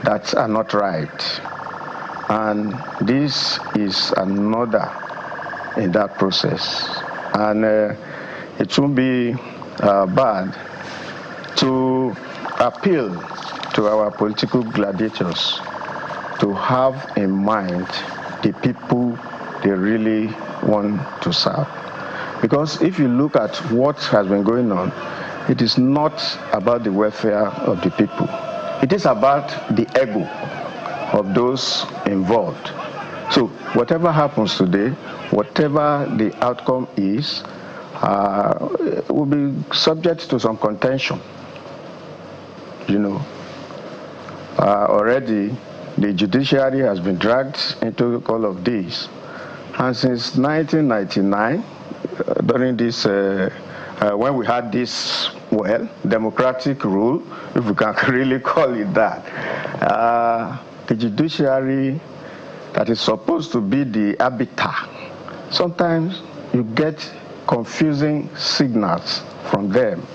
that are not right. And this is another in that process. And it won't be bad to appeal to our political gladiators to have in mind the people they really want to serve. Because if you look at what has been going on, it is not about the welfare of the people. It is about the ego of those involved. So whatever happens today, whatever the outcome is, will be subject to some contention. Already the judiciary has been dragged into all of this. And since 1999, during this, when we had this, democratic rule, if we can really call it that, the judiciary that is supposed to be the arbiter, sometimes you get confusing signals from them.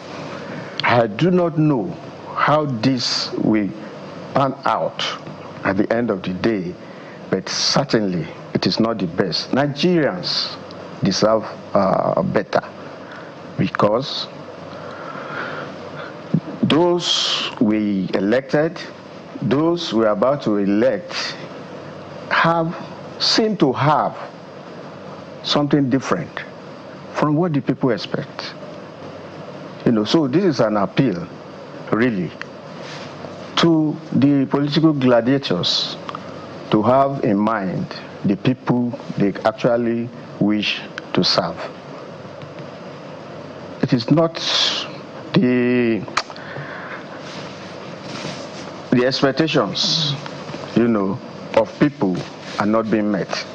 I do not know how this will pan out at the end of the day, but certainly it is not the best. Nigerians deserve better, because those we elected, those we are about to elect, seem to have something different from what the people expect. So this is an appeal, really, to the political gladiators to have in mind the people they actually wish to serve. It is not the expectations, of people are not being met,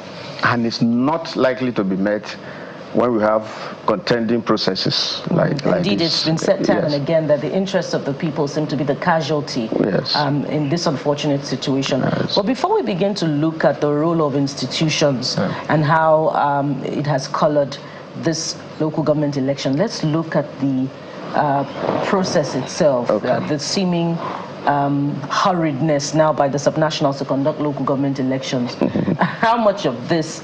and it's not likely to be met when we have contending processes like Indeed, this. It's been said time and again that the interests of the people seem to be the casualty in this unfortunate situation. But before we begin to look at the role of institutions and how it has colored this local government election, let's look at the process itself, the seeming hurriedness now by the subnationals to conduct local government elections. How much of this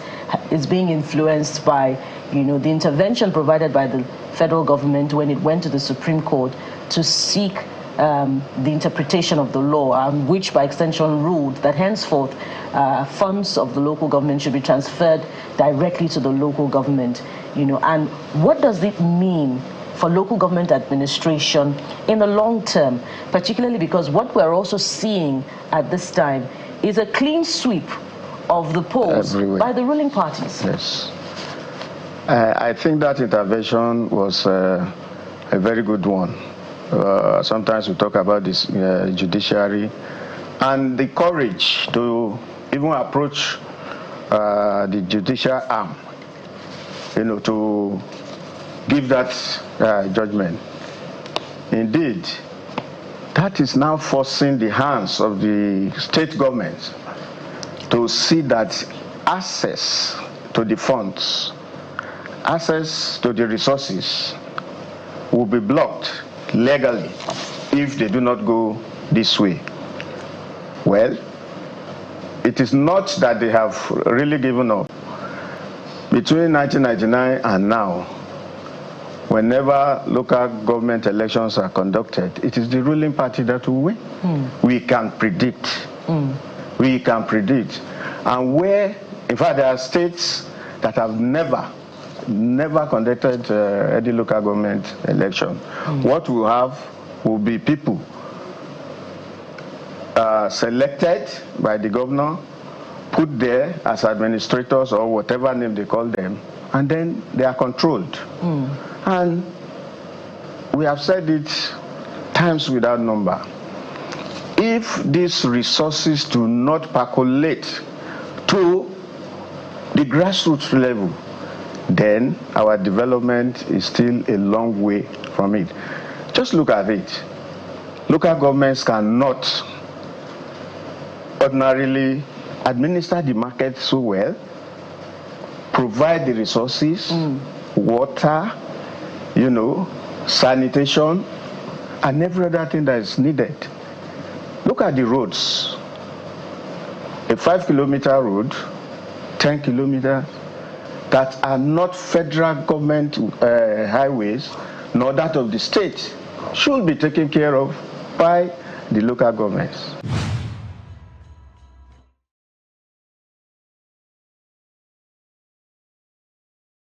is being influenced by, the intervention provided by the federal government when it went to the Supreme Court to seek the interpretation of the law, which by extension ruled that henceforth funds of the local government should be transferred directly to the local government, and what does it mean for local government administration in the long term, particularly because what we're also seeing at this time is a clean sweep of the polls by the ruling parties. Yes. I think that intervention was a very good one. Sometimes we talk about this judiciary and the courage to even approach the judicial arm, to give that judgment. Indeed, that is now forcing the hands of the state government to see that access to the funds, access to the resources will be blocked legally if they do not go this way. Well, it is not that they have really given up. Between 1999 and now, whenever local government elections are conducted, it is the ruling party that will win. We can predict. We can predict. And where, in fact, there are states that have never conducted any local government election. What we'll have will be people selected by the governor, put there as administrators or whatever name they call them, and then they are controlled. And we have said it times without number. If these resources do not percolate to the grassroots level, then our development is still a long way from it. Just look at it. Local governments cannot ordinarily administer the market so well, provide the resources, water, sanitation, and every other thing that is needed. Look at the roads. a 5-kilometer road, 10 kilometers, that are not federal government highways, nor that of the state, should be taken care of by the local governments.